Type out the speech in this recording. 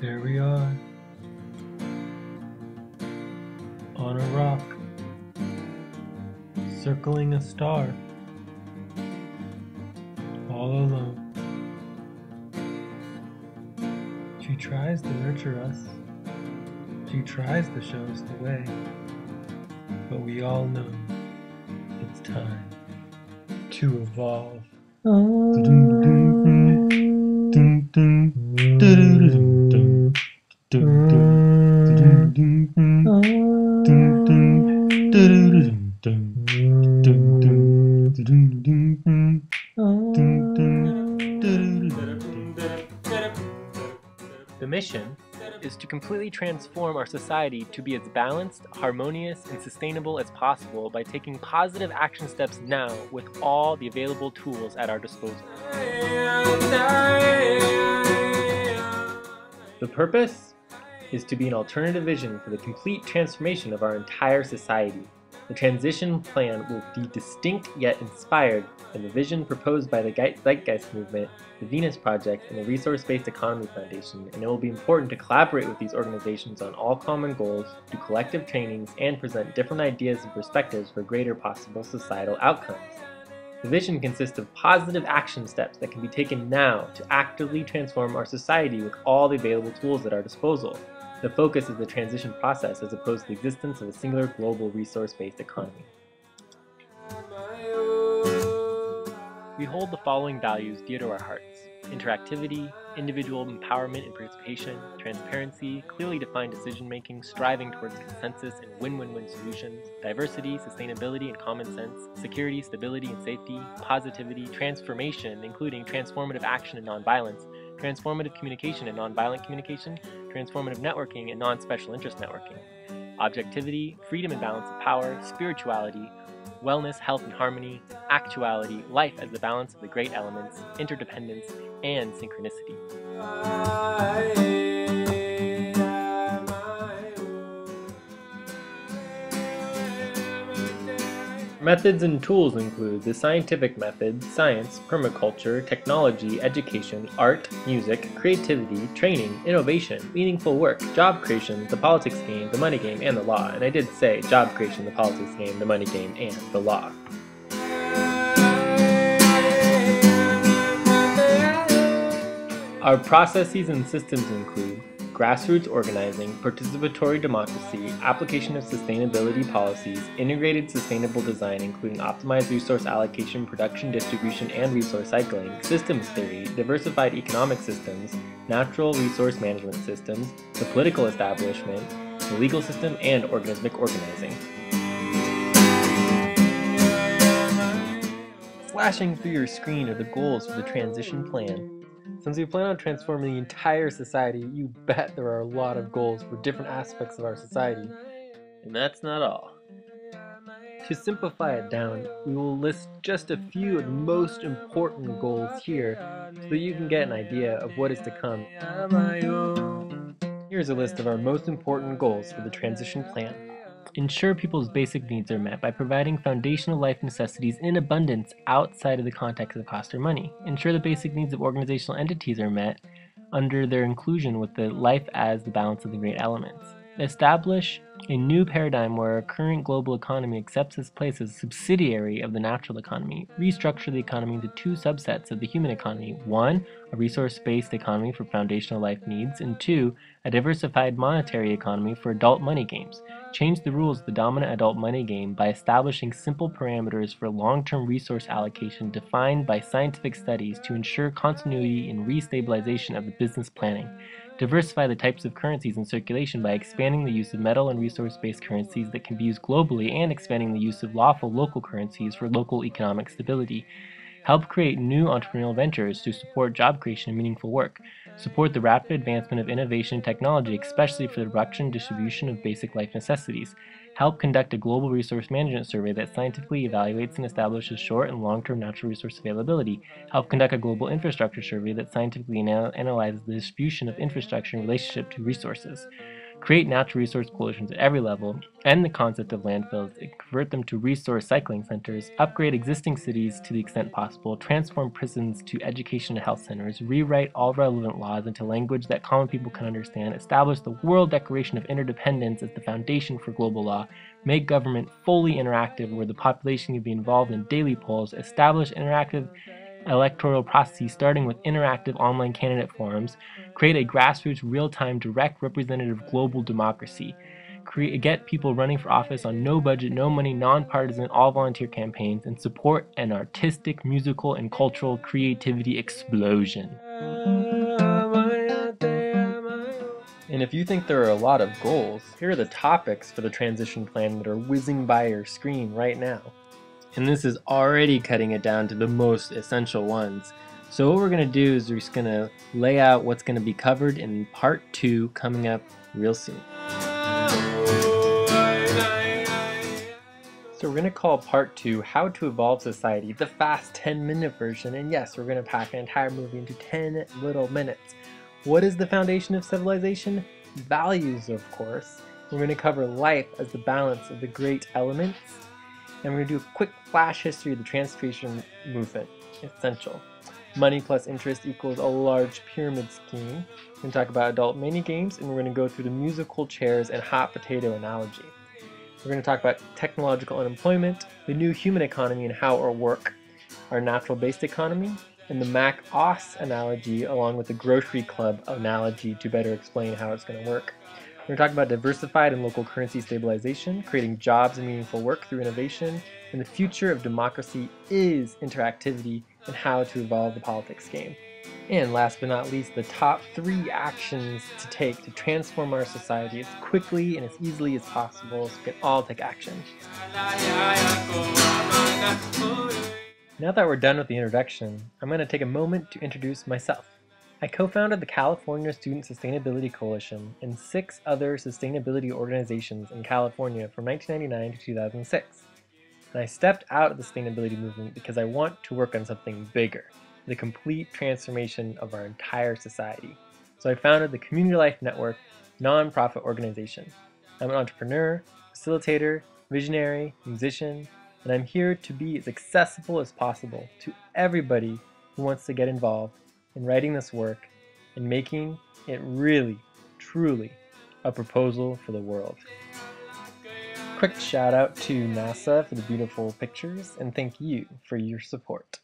There we are, on a rock, circling a star, all alone. She tries to nurture us, she tries to show us the way, but we all know it's time to evolve. The mission is to completely transform our society to be as balanced, harmonious, and sustainable as possible by taking positive action steps now with all the available tools at our disposal. The purpose is to be an alternative vision for the complete transformation of our entire society. The transition plan will be distinct yet inspired from the vision proposed by the Zeitgeist movement, the Venus Project, and the Resource-Based Economy Foundation, and it will be important to collaborate with these organizations on all common goals, do collective trainings, and present different ideas and perspectives for greater possible societal outcomes. The vision consists of positive action steps that can be taken now to actively transform our society with all the available tools at our disposal. The focus is the transition process as opposed to the existence of a singular global resource-based economy. We hold the following values dear to our hearts: interactivity, individual empowerment and participation, transparency, clearly defined decision-making, striving towards consensus and win-win-win solutions, diversity, sustainability and common sense, security, stability and safety, positivity, transformation, including transformative action and nonviolence, transformative communication and nonviolent communication, transformative networking and non-special interest networking, objectivity, freedom and balance of power, spirituality, wellness, health and harmony, actuality, life as the balance of the great elements, interdependence, and synchronicity. Methods and tools include the scientific method, science, permaculture, technology, education, art, music, creativity, training, innovation, meaningful work, job creation, the politics game, the money game, and the law. And I did say job creation, the politics game, the money game, and the law. Our processes and systems include grassroots organizing, participatory democracy, application of sustainability policies, integrated sustainable design including optimized resource allocation, production, distribution, and resource cycling, systems theory, diversified economic systems, natural resource management systems, the political establishment, the legal system, and organismic organizing. Flashing through your screen are the goals for the transition plan. Since we plan on transforming the entire society, you bet there are a lot of goals for different aspects of our society. And that's not all. To simplify it down, we will list just a few of the most important goals here so that you can get an idea of what is to come. Here's a list of our most important goals for the transition plan. Ensure people's basic needs are met by providing foundational life necessities in abundance outside of the context of cost or money. Ensure the basic needs of organizational entities are met under their inclusion with the life as the balance of the great elements. Establish a new paradigm where our current global economy accepts its place as a subsidiary of the natural economy. Restructure the economy into two subsets of the human economy. One, a resource-based economy for foundational life needs, and two, a diversified monetary economy for adult money games. Change the rules of the dominant adult money game by establishing simple parameters for long-term resource allocation defined by scientific studies to ensure continuity and restabilization of the business planning. Diversify the types of currencies in circulation by expanding the use of metal and resource-based currencies that can be used globally and expanding the use of lawful local currencies for local economic stability. Help create new entrepreneurial ventures to support job creation and meaningful work. Support the rapid advancement of innovation and technology, especially for the production and distribution of basic life necessities. Help conduct a global resource management survey that scientifically evaluates and establishes short and long-term natural resource availability. Help conduct a global infrastructure survey that scientifically analyzes the distribution of infrastructure in relationship to resources. create natural resource coalitions at every level, end the concept of landfills, and convert them to resource cycling centers, upgrade existing cities to the extent possible, transform prisons to education and health centers, rewrite all relevant laws into language that common people can understand, establish the World Declaration of Interdependence as the foundation for global law, make government fully interactive where the population can be involved in daily polls, establish interactive electoral processes starting with interactive online candidate forums, create a grassroots, real-time, direct representative global democracy, get people running for office on no budget, no money, nonpartisan, all volunteer campaigns, and support an artistic, musical, and cultural creativity explosion. And if you think there are a lot of goals, here are the topics for the transition plan that are whizzing by your screen right now. And this is already cutting it down to the most essential ones. So what we're going to do is we're just going to lay out what's going to be covered in part 2 coming up real soon. So we're going to call part 2 How to Evolve Society, the fast 10-minute version. And yes, we're going to pack an entire movie into 10 little minutes. What is the foundation of civilization? Values, of course. We're going to cover life as the balance of the great elements. And we're going to do a quick flash history of the transformation movement. Essential. Money plus interest equals a large pyramid scheme. We're going to talk about adult mini games, and we're going to go through the musical chairs and hot potato analogy. We're going to talk about technological unemployment, the new human economy and how it will work, our natural-based economy, and the Mac-OS analogy along with the grocery club analogy to better explain how it's going to work. We're going to talk about diversified and local currency stabilization, creating jobs and meaningful work through innovation, and the future of democracy is interactivity and how to evolve the politics game. And last but not least, the top 3 actions to take to transform our society as quickly and as easily as possible so we can all take action. Now that we're done with the introduction, I'm going to take a moment to introduce myself. I co-founded the California Student Sustainability Coalition and 6 other sustainability organizations in California from 1999 to 2006. And I stepped out of the sustainability movement because I want to work on something bigger, the complete transformation of our entire society. So I founded the Community Life Network nonprofit organization. I'm an entrepreneur, facilitator, visionary, musician, and I'm here to be as accessible as possible to everybody who wants to get involved in writing this work and making it really, truly a proposal for the world. Quick shout out to NASA for the beautiful pictures, and thank you for your support.